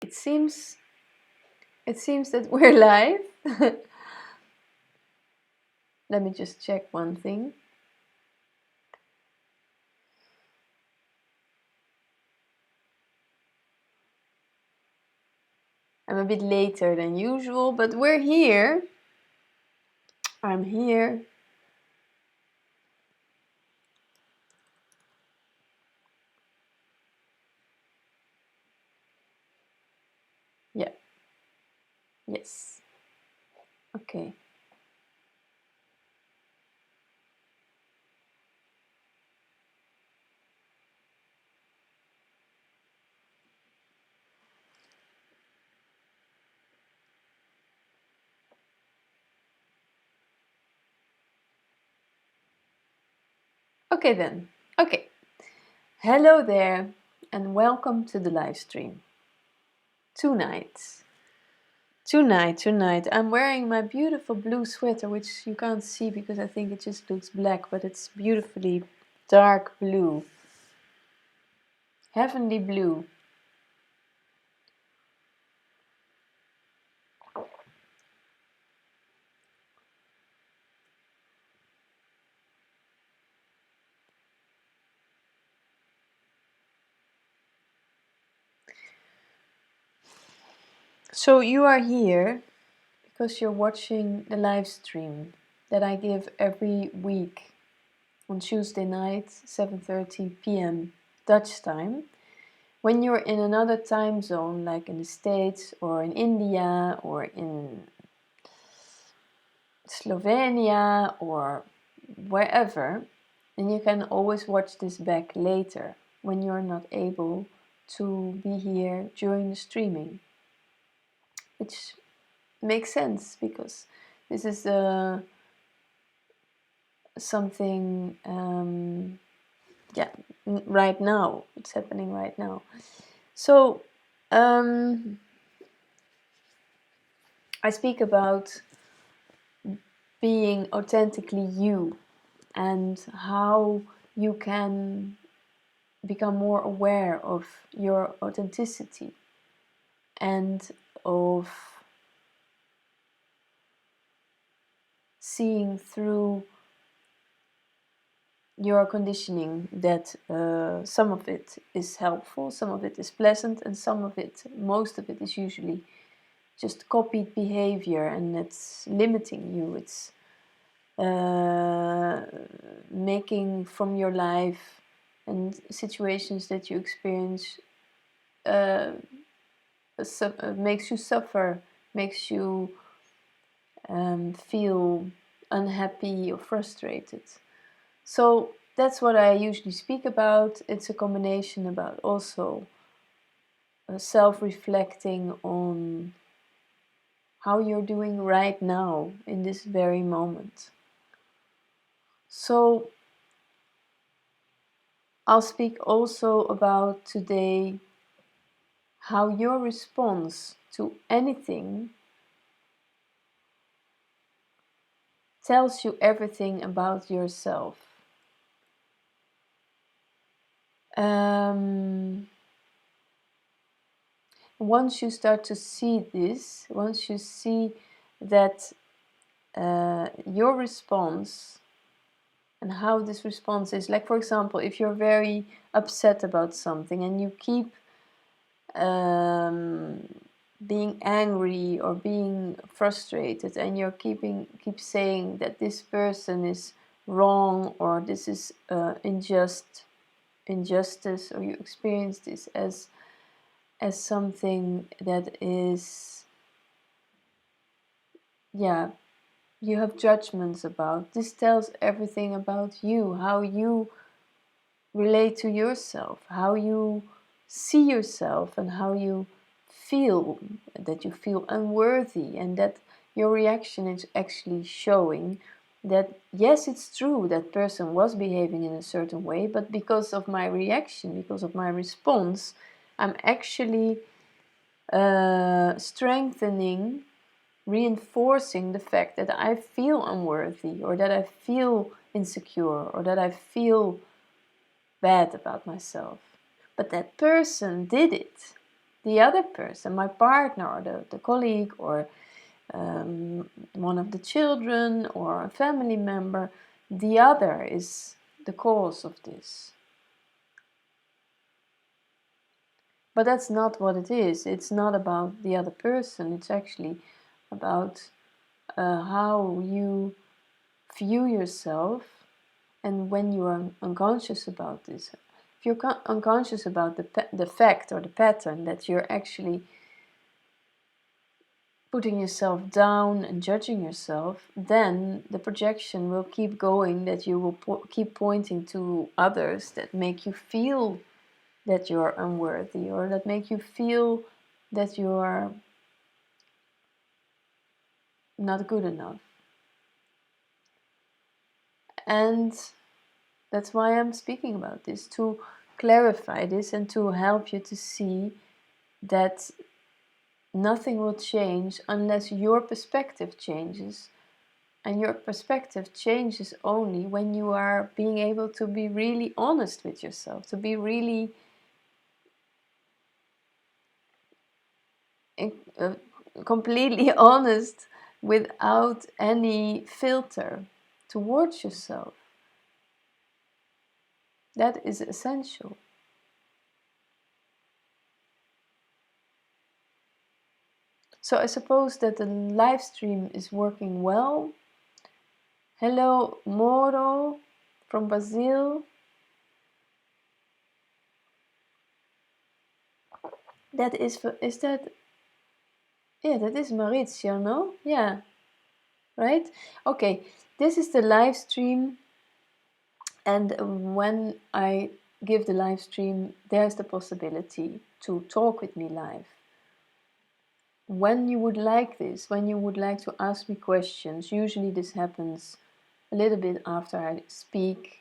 It seems that we're live. Let me just check one thing. I'm a bit later than usual, but we're here. I'm here. Yeah. Yes. Okay. Okay then. Okay. Hello there and welcome to the live stream. Tonight, I'm wearing my beautiful blue sweater, which you can't see because I think it just looks black, but it's beautifully dark blue. Heavenly blue. So you are here because you're watching the live stream that I give every week on Tuesday night, 7:30 p.m. Dutch time. When you're in another time zone, like in the States or in India or in Slovenia or wherever, then you can always watch this back later when you're not able to be here during the streaming, which makes sense because this is something right now. It's happening right now. So I speak about being authentically you and how you can become more aware of your authenticity and of seeing through your conditioning that some of it is helpful, some of it is pleasant, and most of it is usually just copied behavior, and it's limiting you. It's making from your life and situations that you experience makes you suffer, makes you feel unhappy or frustrated. So that's what I usually speak about. It's a combination about also self-reflecting on how you're doing right now in this very moment. So I'll speak also about today how your response to anything tells you everything about yourself. Once you start to see this, once you see that your response and how this response is, like for example, if you're very upset about something and you keep being angry or being frustrated, and you're keep saying that this person is wrong or this is injustice, or you experience this as something that is, you have judgments about. This tells everything about you, how you relate to yourself, how you see yourself, and how you feel, that you feel unworthy, and that your reaction is actually showing that yes, it's true that person was behaving in a certain way, but because of my reaction, because of my response, I'm actually strengthening, reinforcing the fact that I feel unworthy, or that I feel insecure, or that I feel bad about myself. But that person did it. The other person, my partner or the colleague or one of the children or a family member, the other is the cause of this. But that's not what it is. It's not about the other person. It's actually about how you view yourself. And when you are unconscious about this, if you're unconscious about the fact or the pattern that you're actually putting yourself down and judging yourself, then the projection will keep going, that you will keep pointing to others that make you feel that you're unworthy, or that make you feel that you are not good enough. And that's why I'm speaking about this, to clarify this and to help you to see that nothing will change unless your perspective changes. And your perspective changes only when you are being able to be really honest with yourself, to be really completely honest without any filter towards yourself. That is essential. So I suppose that the live stream is working well. Hello, Moro from Brazil. That is that? Yeah, that is Maurizio, no? Yeah, right? Okay, this is the live stream, and when I give the live stream, there's the possibility to talk with me live. When you would like this, when you would like to ask me questions, usually this happens a little bit after I speak,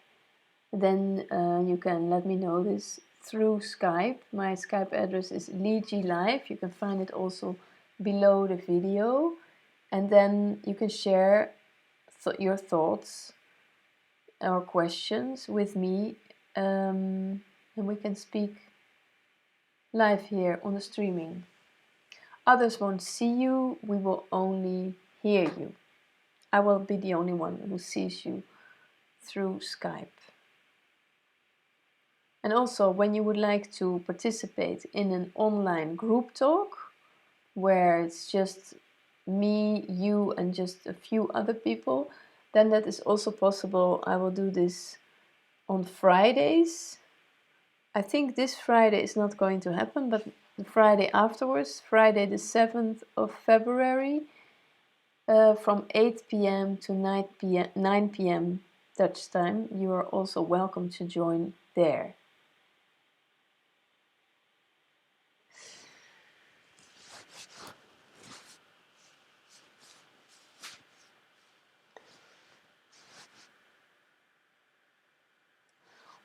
then you can let me know this through Skype. My Skype address is LeeGLive. You can find it also below the video, and then you can share your thoughts or questions with me, and we can speak live here on the streaming. Others won't see you, we will only hear you. I will be the only one who sees you through Skype. And also, when you would like to participate in an online group talk, where it's just me, you, and just a few other people, then that is also possible. I will do this on Fridays. I think this Friday is not going to happen, but the Friday afterwards, Friday the 7th of February, from 8 p.m. to 9 p.m. Dutch time, you are also welcome to join there.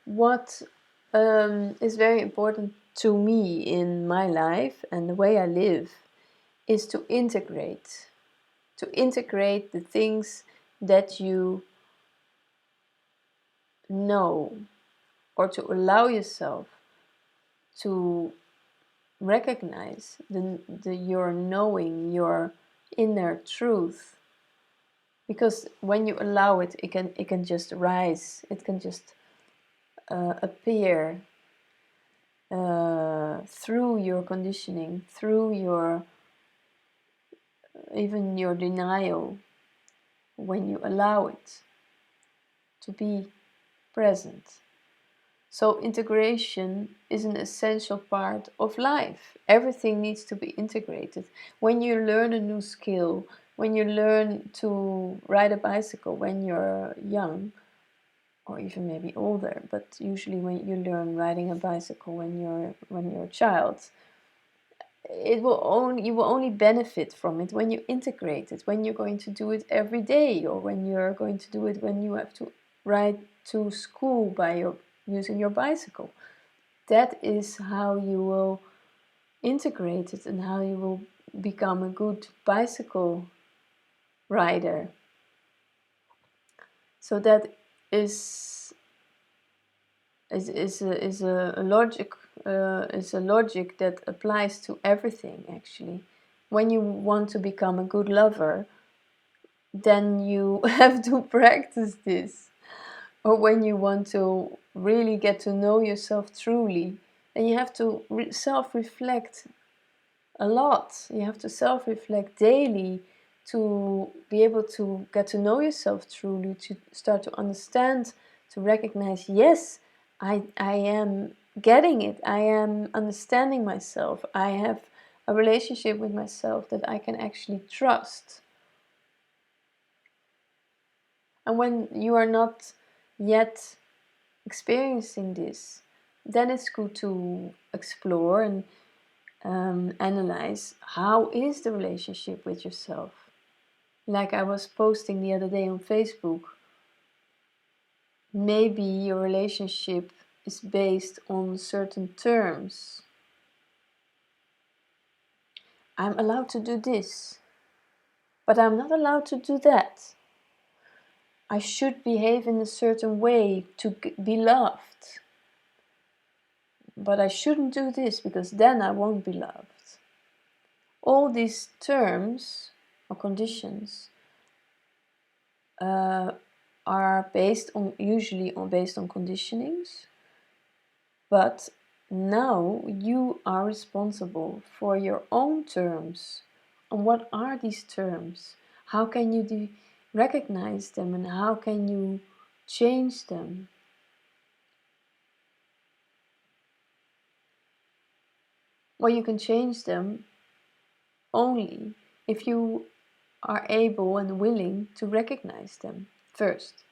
What is very important to me in my life and the way I live is to integrate the things that you know, or to allow yourself to recognize your knowing, your inner truth. Because when you allow it, it can just rise, it can just appear through your conditioning, through your even your denial, when you allow it to be present. So integration is an essential part of life. Everything needs to be integrated. When you learn a new skill, when you learn to ride a bicycle when you're young, or even maybe older, but usually when you learn riding a bicycle when you're a child, you will only benefit from it when you integrate it, when you're going to do it every day, or when you're going to do it when you have to ride to school using your bicycle. That is how you will integrate it and how you will become a good bicycle rider. So that is is a logic that applies to everything. Actually, when you want to become a good lover, then you have to practice this. Or when you want to really get to know yourself truly, then you have to self-reflect a lot. You have to self-reflect daily to be able to get to know yourself truly, to start to understand, to recognize, yes, I am getting it. I am understanding myself. I have a relationship with myself that I can actually trust. And when you are not yet experiencing this, then it's good to explore and analyze, how is the relationship with yourself. Like I was posting the other day on Facebook, maybe your relationship is based on certain terms. I'm allowed to do this, but I'm not allowed to do that. I should behave in a certain way to be loved, but I shouldn't do this because then I won't be loved. All these terms or conditions are usually based on conditionings, but now you are responsible for your own terms. And what are these terms? How can you recognize them, and how can you change them? Well, you can change them only if you are able and willing to recognize them first.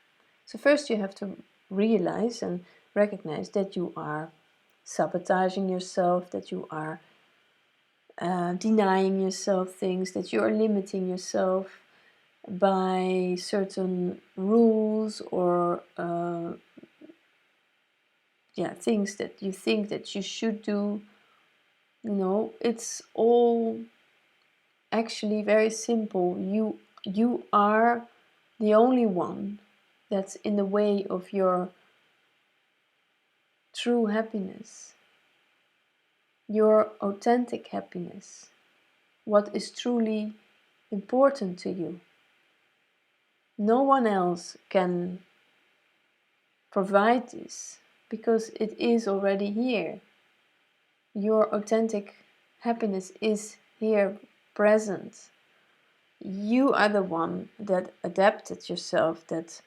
So first you have to realize and recognize that you are sabotaging yourself, that you are denying yourself things, that you are limiting yourself by certain rules or things that you think that you should do. It's all actually very simple. You are the only one that's in the way of your true happiness, your authentic happiness, what is truly important to you. No one else can provide this because it is already here. Your authentic happiness is here present. You are the one that adapted yourself, that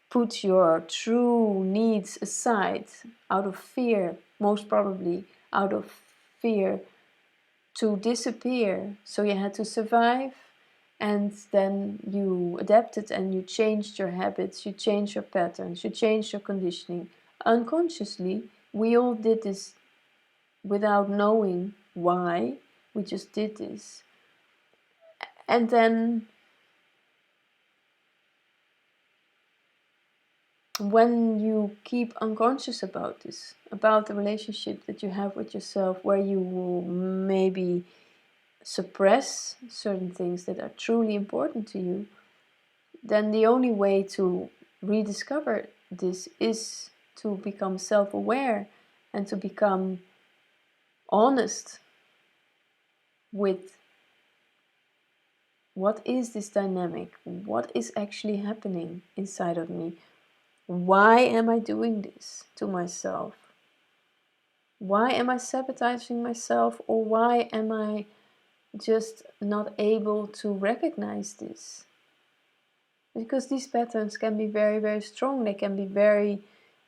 put your true needs aside out of fear, most probably out of fear to disappear. So you had to survive, and then you adapted and you changed your habits, you changed your patterns, you changed your conditioning. Unconsciously, we all did this without knowing why. We just did this. And then when you keep unconscious about this, about the relationship that you have with yourself, where you will maybe suppress certain things that are truly important to you, then the only way to rediscover this is to become self-aware and to become honest with what is this dynamic, what is actually happening inside of me. Why am I doing this to myself? Why am I sabotaging myself, or why am I just not able to recognize this? Because these patterns can be very, very strong. They can be very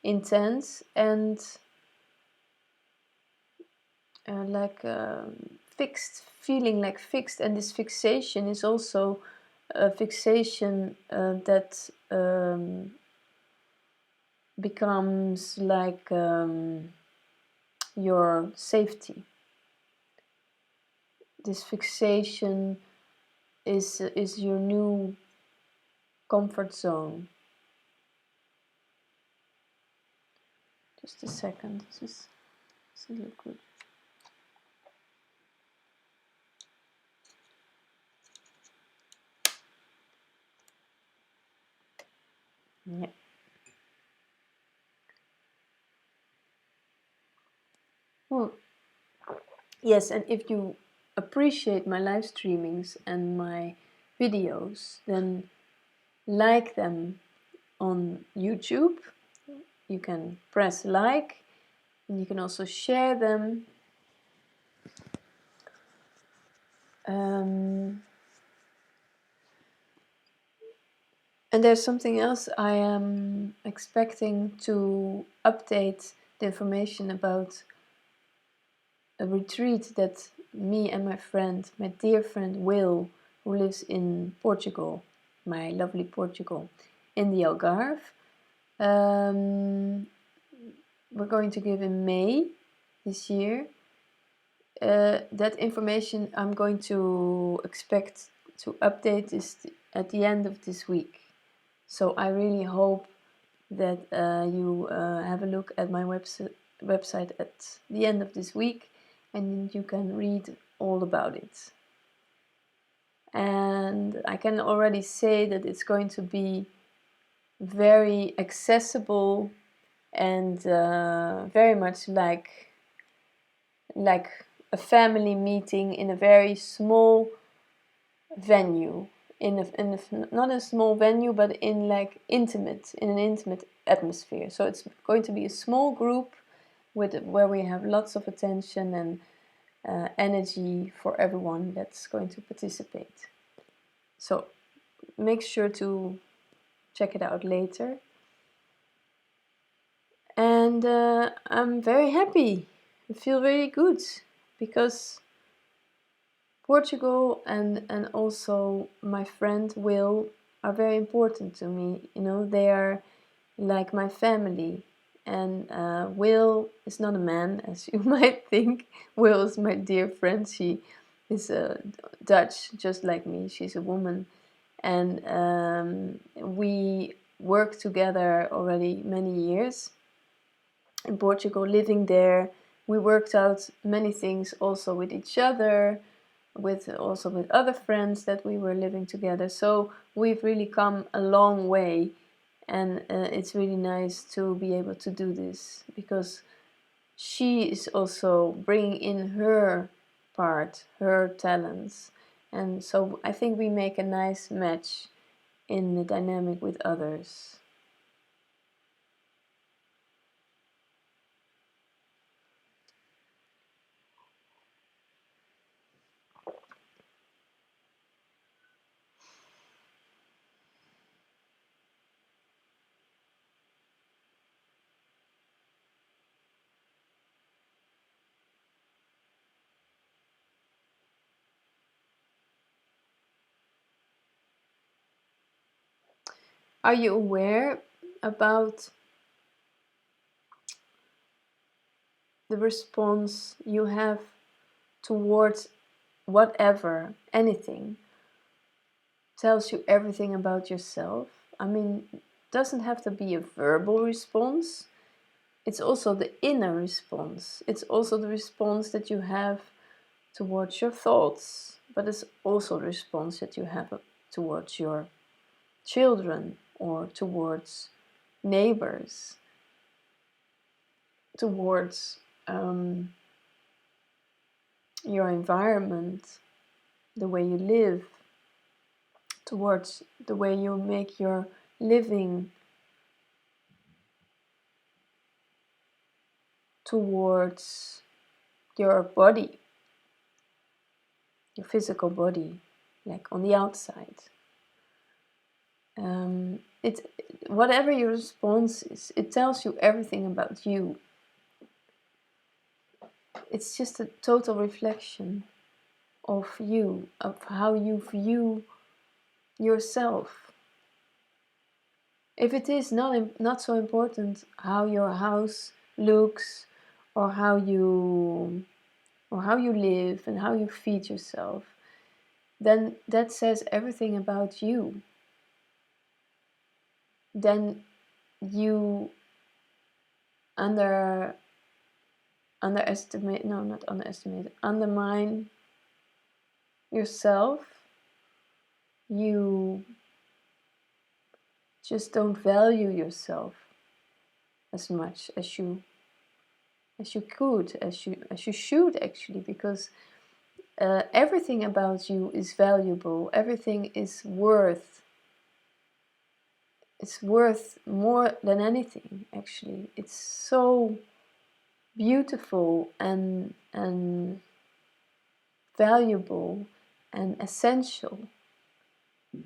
intense and fixed, feeling like fixed. And this fixation is also a fixation that becomes like your safety. This fixation is your new comfort zone. Just a second. This is a liquid. Yeah. Yes, and if you appreciate my live streamings and my videos, then like them on YouTube. You can press like, and you can also share them. And there's something else. I am expecting to update the information about a retreat that me and my friend, my dear friend Will, who lives in Portugal, my lovely Portugal, in the Algarve, we're going to give in May this year. That information I'm going to expect to update is at the end of this week. So I really hope that you have a look at my website at the end of this week, and you can read all about it. And I can already say that it's going to be very accessible and very much like a family meeting in a very small venue, not a small venue, but in an intimate atmosphere. So it's going to be a small group where we have lots of attention and energy for everyone that's going to participate. So make sure to check it out later. And I'm very happy. I feel very good because Portugal and also my friend Will are very important to me. You know, they are like my family. And Will is not a man, as you might think. Will is my dear friend. She is Dutch, just like me. She's a woman. And we work together already many years in Portugal, living there. We worked out many things also with each other, with other friends that we were living together. So we've really come a long way, and it's really nice to be able to do this because she is also bringing in her part, her talents, and so I think we make a nice match in the dynamic with others. Are you aware about the response you have towards whatever, anything, tells you everything about yourself? I mean, it doesn't have to be a verbal response. It's also the inner response. It's also the response that you have towards your thoughts, but it's also the response that you have towards your children or towards neighbors, towards your environment, the way you live, towards the way you make your living, towards your body, your physical body, like on the outside. It's whatever your response is, it tells you everything about you. It's just a total reflection of you, of how you view yourself. If it is not so important how your house looks, or how you live and how you feed yourself, then that says everything about you. Then you undermine yourself. You just don't value yourself as much as you as you could, as you should actually, because everything about you is valuable. Everything is worth. It's worth more than anything. Actually, it's so beautiful and valuable and essential.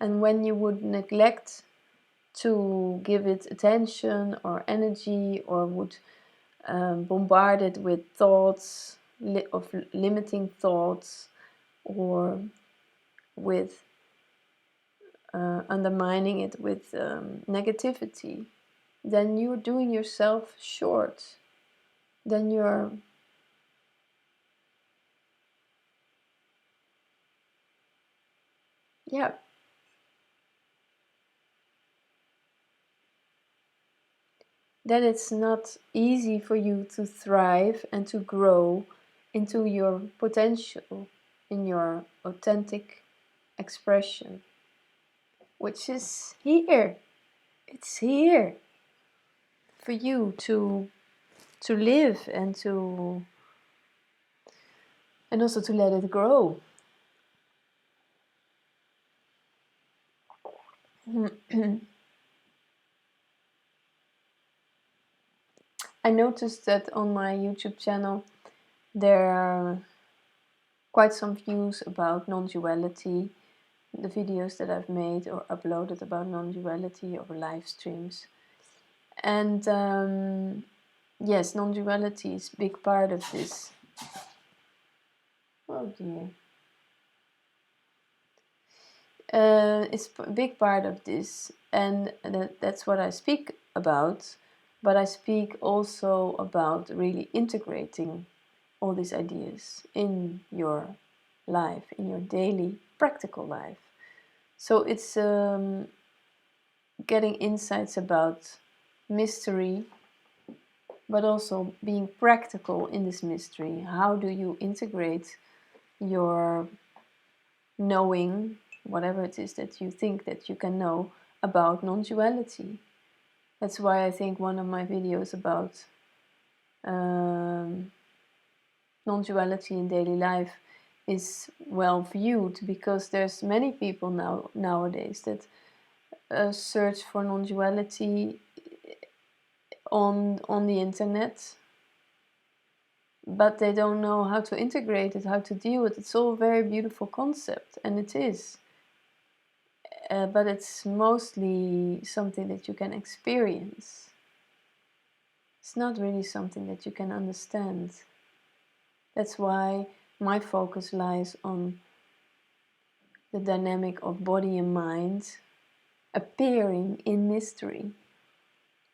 And when you would neglect to give it attention or energy, or would bombard it with thoughts of limiting thoughts, or with undermining it with negativity, then you're doing yourself short. Then you're yeah, then it's not easy for you to thrive and to grow into your potential, in your authentic expression, which is here. It's here for you to live and also to let it grow. I noticed that on my YouTube channel there are quite some views about non-duality, the videos that I've made or uploaded about non-duality over live streams. And yes, non-duality is a big part of this. Oh dear. It's a big part of this, and that's what I speak about. But I speak also about really integrating all these ideas in your life, in your daily practical life. So it's getting insights about mystery, but also being practical in this mystery. How do you integrate your knowing, whatever it is that you think that you can know about non-duality? That's why I think one of my videos about non-duality in daily life is well viewed, because there's many people nowadays that search for non-duality on the internet, but they don't know how to integrate it, how to deal with it. It's all a very beautiful concept, and it is. But it's mostly something that you can experience. It's not really something that you can understand. That's why my focus lies on the dynamic of body and mind appearing in mystery,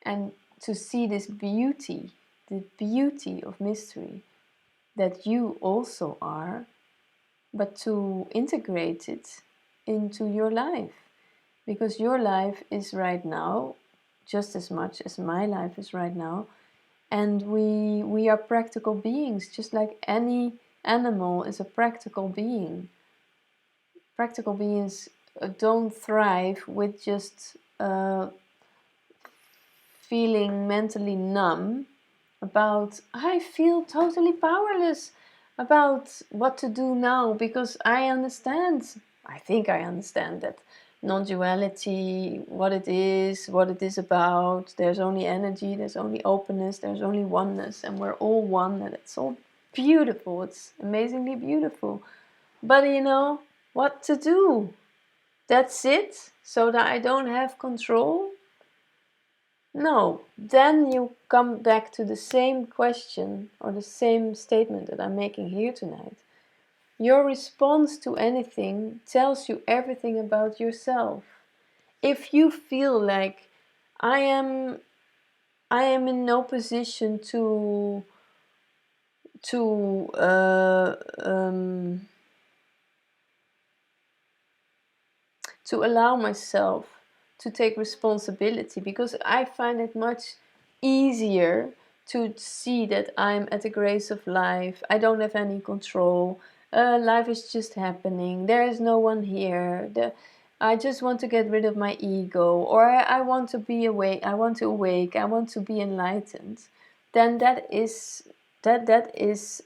and to see this beauty, the beauty of mystery that you also are, but to integrate it into your life, because your life is right now just as much as my life is right now, and we are practical beings, just like any animal is a practical being. Practical beings don't thrive with just feeling mentally numb about, I feel totally powerless about what to do now, because I think I understand that non-duality, what it is about. There's only energy, there's only openness, there's only oneness, and we're all one, and it's all beautiful. It's amazingly beautiful. But you know what to do? That's it? So that I don't have control? No, then you come back to the same question or the same statement that I'm making here tonight. Your response to anything tells you everything about yourself. If you feel like I am in no position to to allow myself to take responsibility, because I find it much easier to see that I'm at the grace of life. I don't have any control. Life is just happening. There is no one here. I just want to get rid of my ego, or I want to be awake. I want to awake. I want to be enlightened. Then that is that is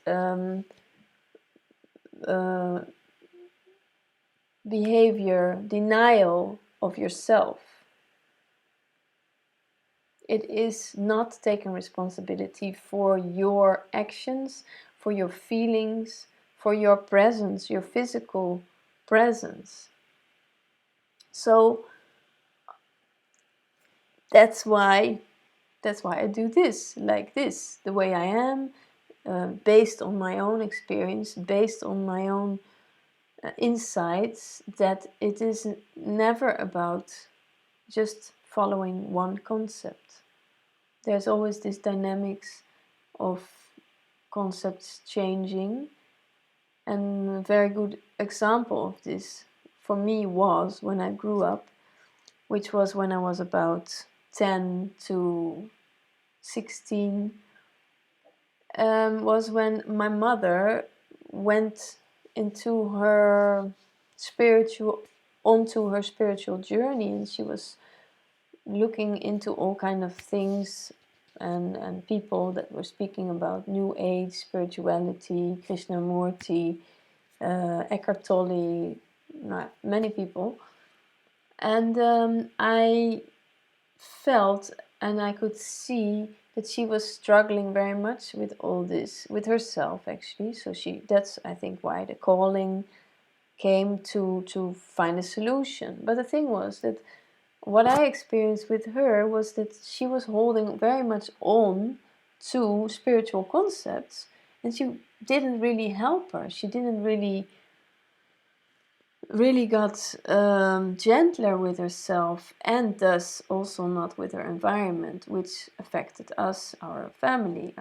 behavior denial of yourself. It is not taking responsibility for your actions, for your feelings, for your presence, your physical presence. So that's why I do this like this, the way I am, based on my own experience, based on my own insights, that it is never about just following one concept. There's always this dynamics of concepts changing, and a very good example of this for me was when I grew up, which was when I was about 10 to 16, was when my mother went into her onto her spiritual journey, and she was looking into all kind of things and people that were speaking about New Age, spirituality, Krishnamurti, Eckhart Tolle, many people. And I felt and I could see that she was struggling very much with all this, with herself actually. So that's I think why the calling came to find a solution. But the thing was that what I experienced with her was that she was holding very much on to spiritual concepts, and she didn't really help her. She didn't really got gentler with herself, and thus also not with her environment, which affected us, our family,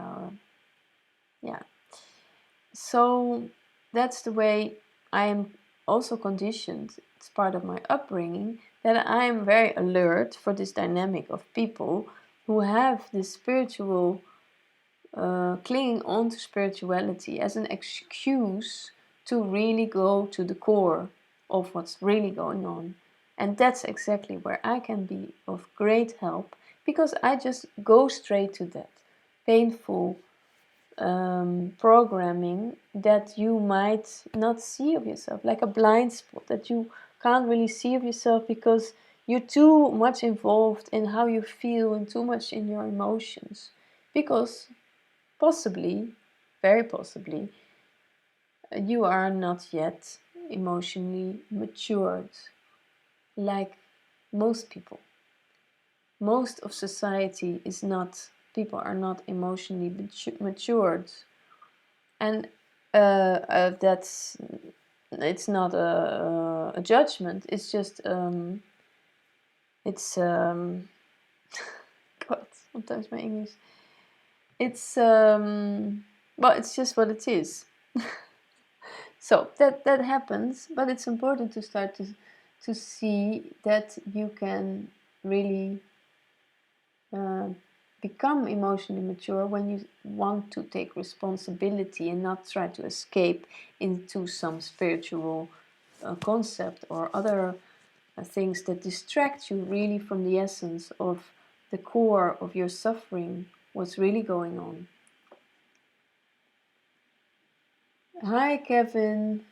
yeah. So that's the way I am also conditioned. It's part of my upbringing that I am very alert for this dynamic of people who have this spiritual clinging on to spirituality as an excuse to really go to the core of what's really going on. And that's exactly where I can be of great help, because I just go straight to that painful programming that you might not see of yourself, like a blind spot that you can't really see of yourself because you're too much involved in how you feel and too much in your emotions. Because possibly, very possibly, you are not yet emotionally matured like most people. Most of society is not, people are not emotionally matured. And that's, it's not a judgment, it's just, it's, God, sometimes my English, it's, well, it's just what it is. So that happens, but it's important to start to see that you can really become emotionally mature when you want to take responsibility and not try to escape into some spiritual concept or other things that distract you really from the essence of the core of your suffering, what's really going on. Hi, Kevin.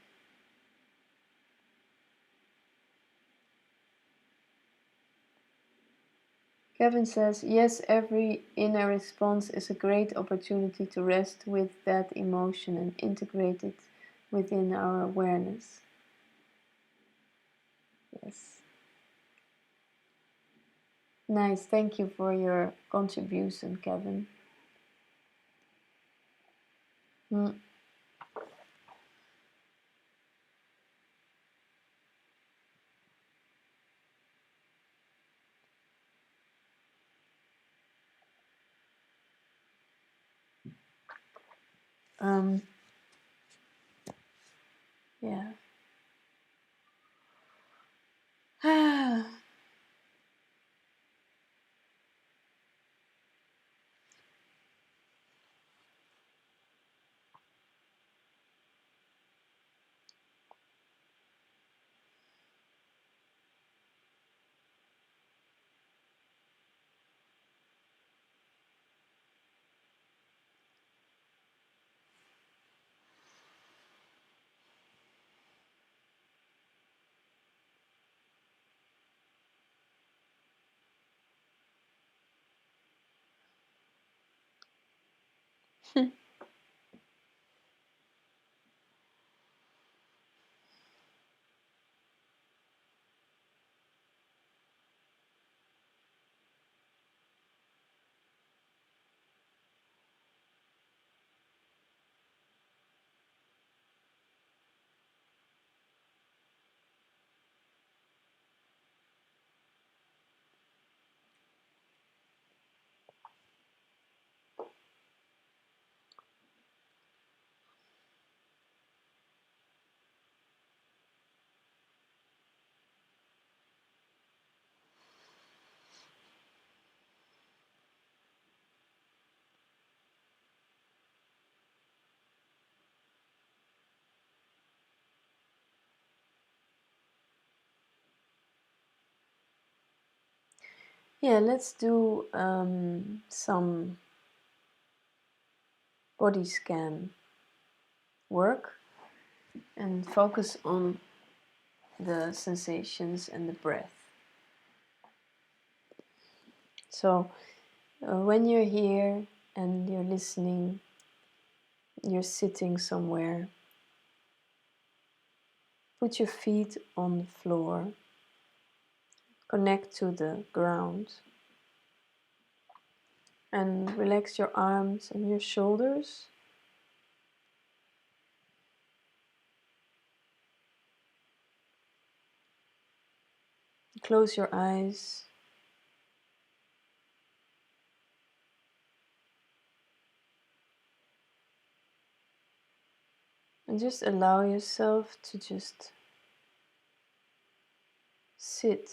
Kevin says, yes, every inner response is a great opportunity to rest with that emotion and integrate it within our awareness. Yes. Nice. Thank you for your contribution, Kevin. Mm. Um, yeah. Yeah, let's do some body scan work and focus on the sensations and the breath. So when you're here and you're listening, you're sitting somewhere, put your feet on the floor, connect to the ground, and relax your arms and your shoulders. Close your eyes. And just allow yourself to just sit.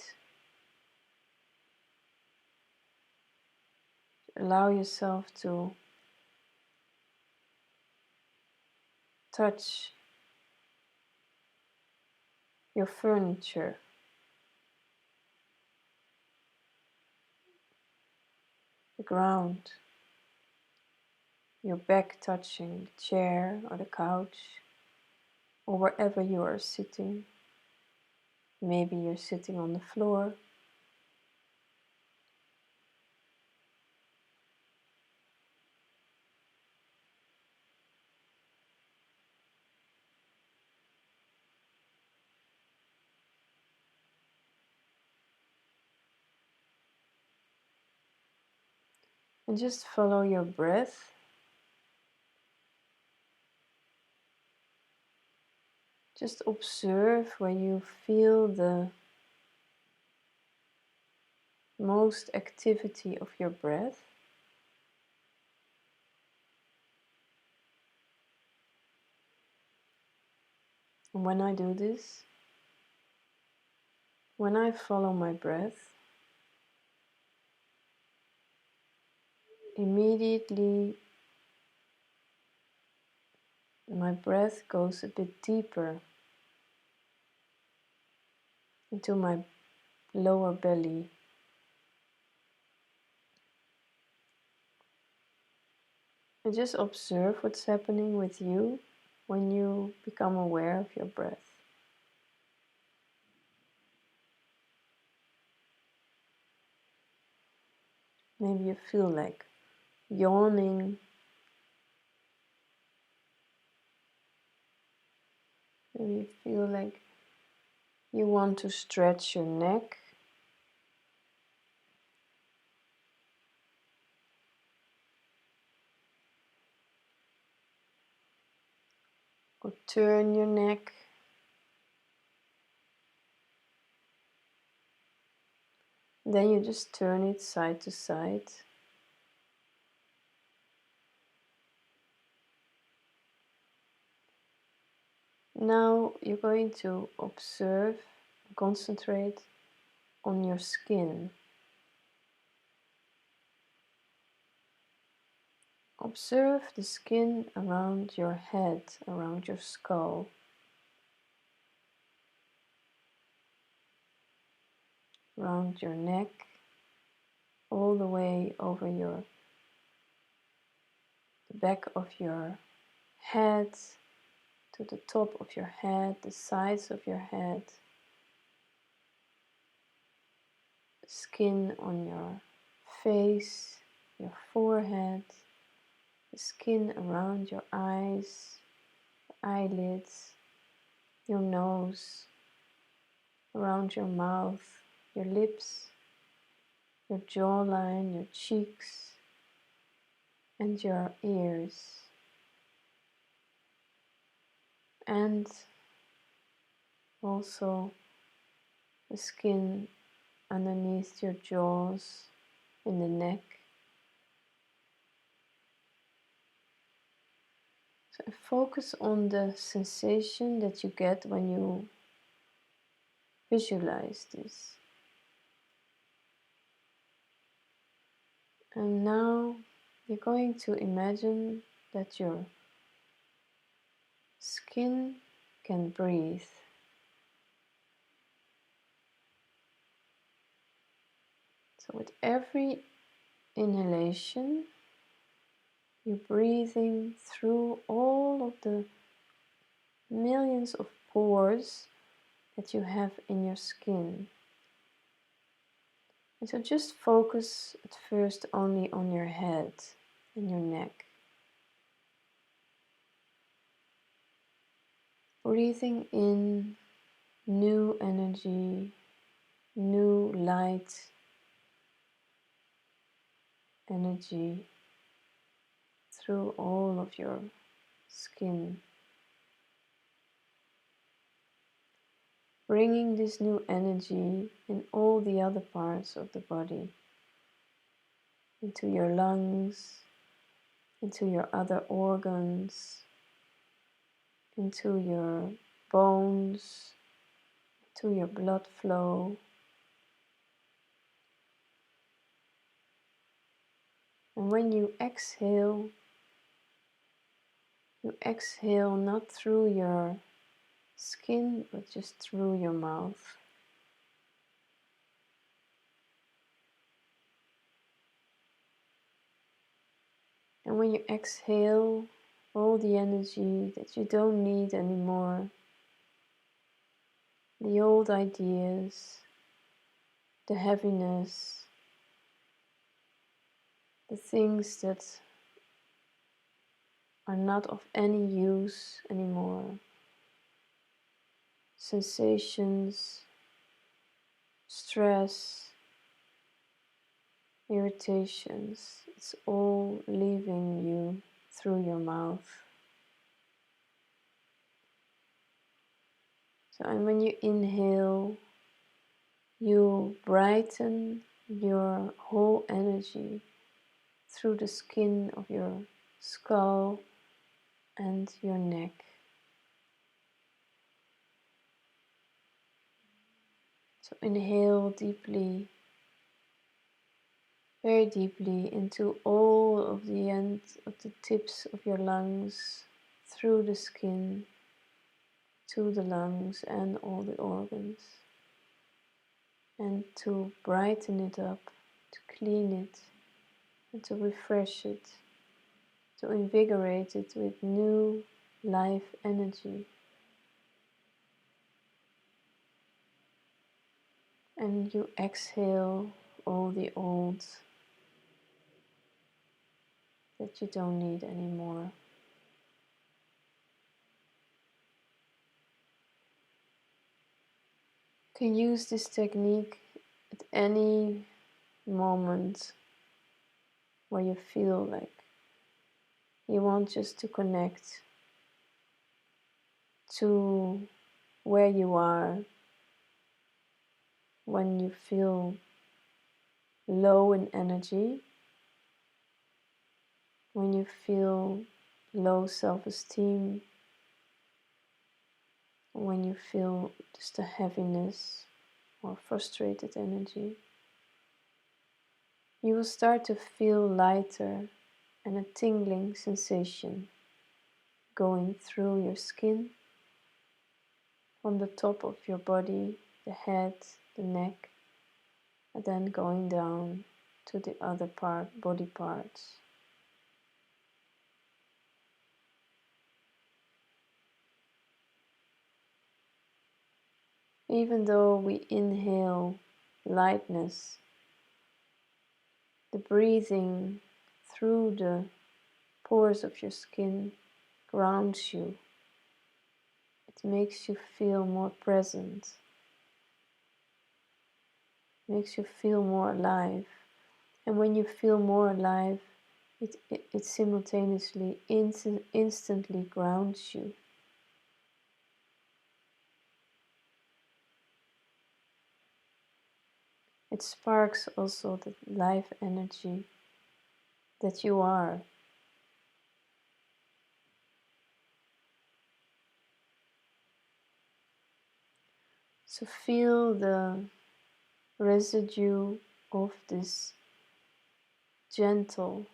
Allow yourself to touch your furniture, the ground, your back touching the chair or the couch, or wherever you are sitting. Maybe you're sitting on the floor. And just follow your breath. Just observe where you feel the most activity of your breath. And when I do this, when I follow my breath, immediately my breath goes a bit deeper into my lower belly. And just observe what's happening with you when you become aware of your breath. Maybe you feel like yawning. Maybe you feel like you want to stretch your neck. Or turn your neck. Then you just turn it side to side. Now you're going to observe, concentrate on your skin. Observe the skin around your head, around your skull. Around your neck, all the way over the back of your head, to the top of your head, the sides of your head, skin on your face, your forehead, the skin around your eyes, eyelids, your nose, around your mouth, your lips, your jawline, your cheeks, and your ears. And also the skin underneath your jaws, in the neck. So focus on the sensation that you get when you visualize this. And now you're going to imagine that your skin can breathe. So with every inhalation, you're breathing through all of the millions of pores that you have in your skin. And so just focus at first only on your head and your neck. Breathing in new energy, new light energy through all of your skin. Bringing this new energy in all the other parts of the body, into your lungs, into your other organs, into your bones, to your blood flow. And when you exhale not through your skin, but just through your mouth. And when you exhale all the energy that you don't need anymore, the old ideas, the heaviness, the things that are not of any use anymore, sensations, stress, irritations, it's all leaving you through your mouth. So, and when you inhale, you brighten your whole energy through the skin of your skull and your neck. So inhale deeply, very deeply into all of the ends of the tips of your lungs, through the skin, to the lungs and all the organs. And to brighten it up, to clean it, and to refresh it, to invigorate it with new life energy. And you exhale all the old that you don't need anymore. You can use this technique at any moment where you feel like you want just to connect to where you are when you feel low in energy, when you feel low self-esteem, when you feel just a heaviness or frustrated energy. You will start to feel lighter and a tingling sensation going through your skin, from the top of your body, the head, the neck, and then going down to the other body parts. Even though we inhale lightness, the breathing through the pores of your skin grounds you. It makes you feel more present, makes you feel more alive. And when you feel more alive, it simultaneously, instantly grounds you. It sparks also the life energy that you are. So feel the residue of this gentle,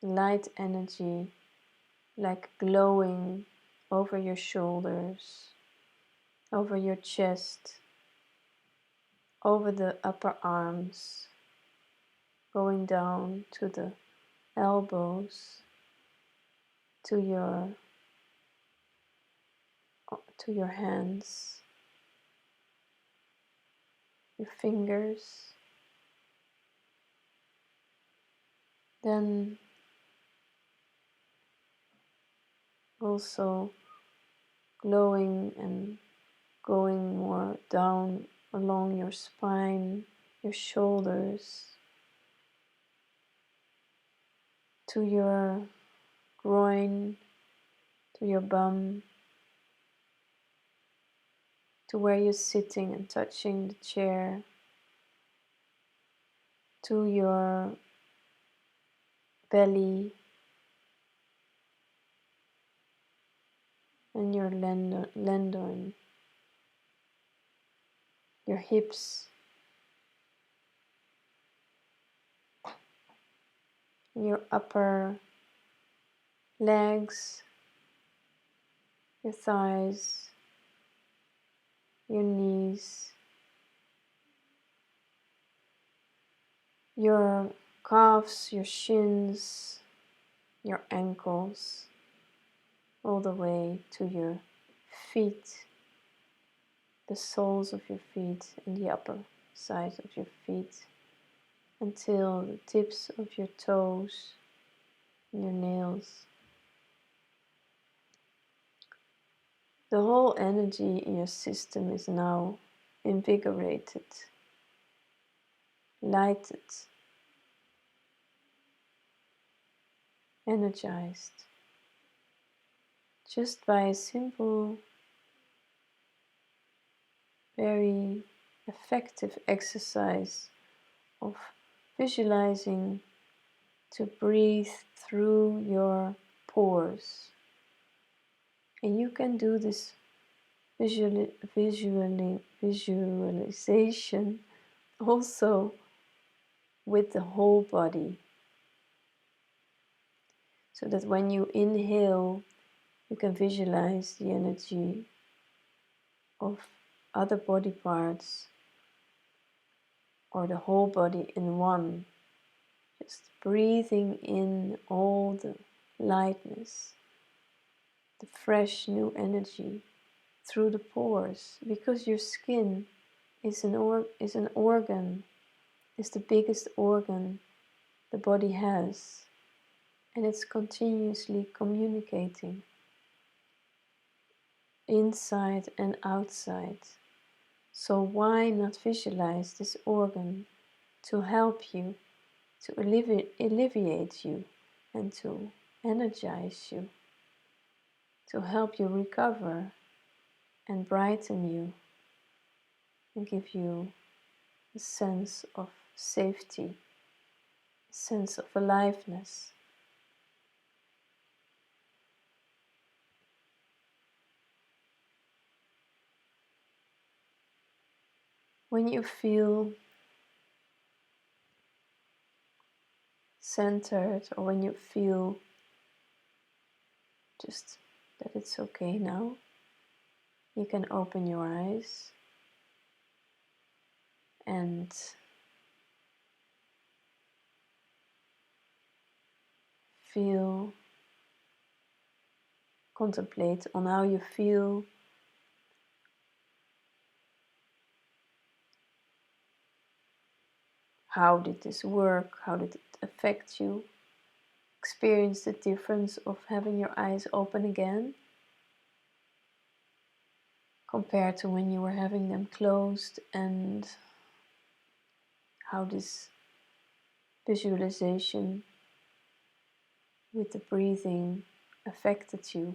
light energy, like glowing over your shoulders, over your chest, over the upper arms, going down to the elbows, to your hands, your fingers. Then also glowing and going more down along your spine, your shoulders, to your groin, to your bum, to where you're sitting and touching the chair, to your belly and your landon, your hips, your upper legs, your thighs, your knees, your calves, your shins, your ankles, all the way to your feet, the soles of your feet and the upper side of your feet, until the tips of your toes and your nails. The whole energy in your system is now invigorated, lighted, energized, just by a simple, very effective exercise of visualizing to breathe through your pores. And you can do this visualization also with the whole body. So that when you inhale, you can visualize the energy of other body parts or the whole body in one. Just breathing in all the lightness, the fresh new energy through the pores, because your skin is an organ, is the biggest organ the body has, and it's continuously communicating inside and outside. So why not visualize this organ to help you, to alleviate you, and to energize you, to help you recover and brighten you and give you a sense of safety, a sense of aliveness. When you feel centered, or when you feel just that it's okay now, you can open your eyes and feel, contemplate on how you feel, how did this work, how did it affect you, experience the difference of having your eyes open again compared to when you were having them closed, and how this visualization with the breathing affected you.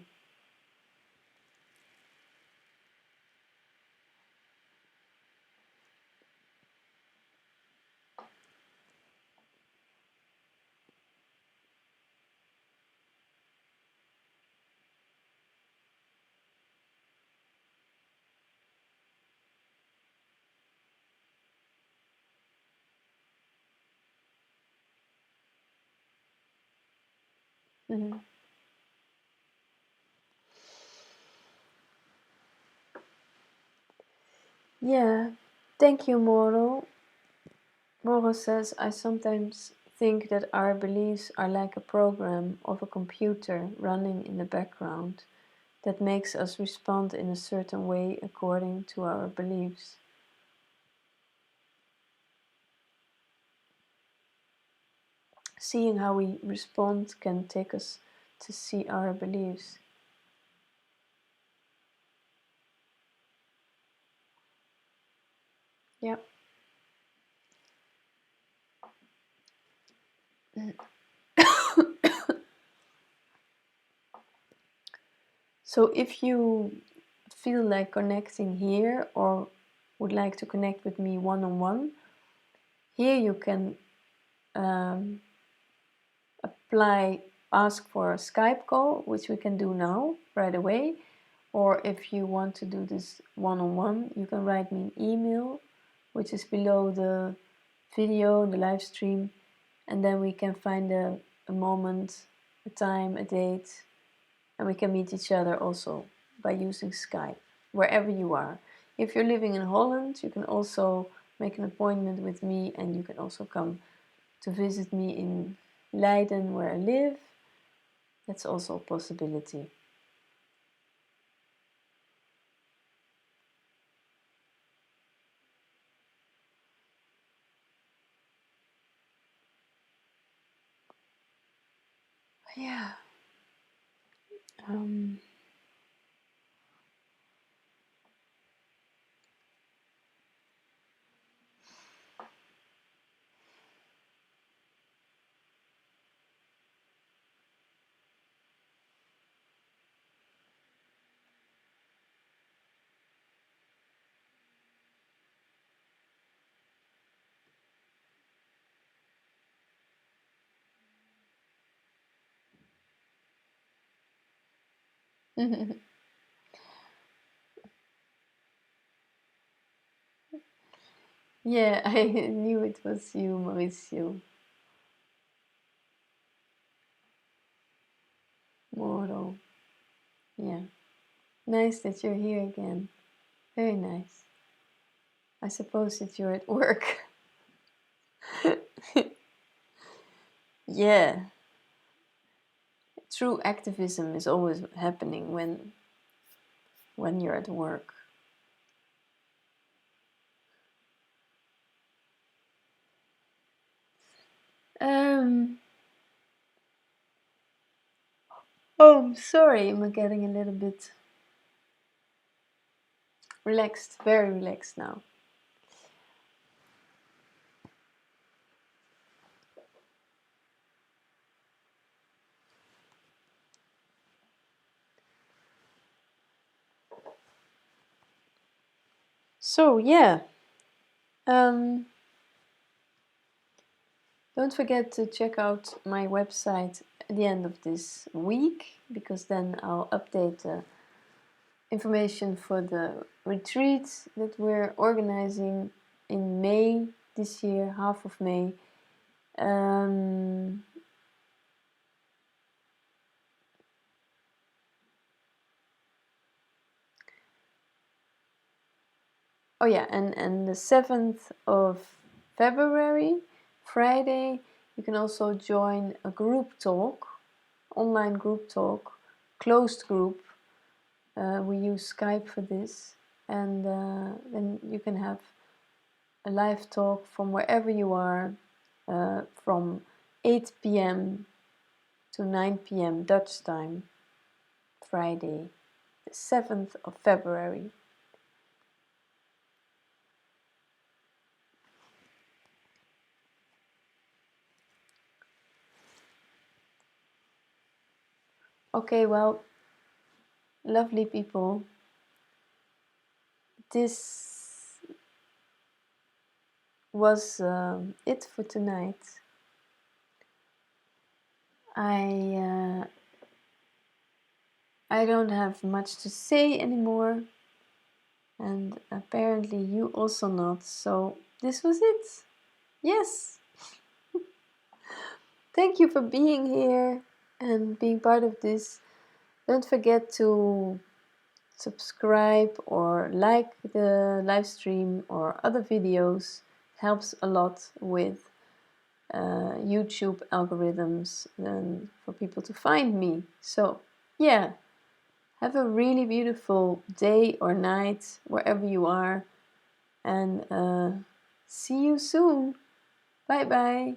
Mm-hmm. Yeah, thank you, Moro. Moro says, I sometimes think that our beliefs are like a program of a computer running in the background that makes us respond in a certain way according to our beliefs. Seeing how we respond can take us to see our beliefs. Yeah. So if you feel like connecting here or would like to connect with me one-on-one, here you can ask for a Skype call, which we can do now right away. Or if you want to do this one-on-one, you can write me an email, which is below the video, the live stream, and then we can find a moment, a time, a date, and we can meet each other also by using Skype, wherever you are. If you're living in Holland, you can also make an appointment with me, and you can also come to visit me in Leiden, where I live. That's also a possibility. Yeah. Um, yeah, I knew it was you, Mauricio. Moro. Yeah. Nice that you're here again. Very nice. I suppose that you're at work. Yeah. True activism is always happening when you're at work. Um. Oh, I'm sorry. I'm getting a little bit relaxed. Very relaxed now. So yeah. Um. Don't forget to check out my website at the end of this week, because then I'll update the information for the retreat that we're organizing in May this year, half of May. Um, oh yeah, and the 7th of February, Friday, you can also join a group talk, online group talk, closed group. We use Skype for this, and then you can have a live talk from wherever you are, from 8 p.m. to 9 p.m. Dutch time, Friday, the 7th of February. Okay, well, lovely people, this was it for tonight. I don't have much to say anymore, and apparently you also not, so this was it. Yes! Thank you for being here and being part of this. Don't forget to subscribe or like the live stream or other videos. It helps a lot with YouTube algorithms and for people to find me. So yeah, have a really beautiful day or night wherever you are, and see you soon. Bye bye.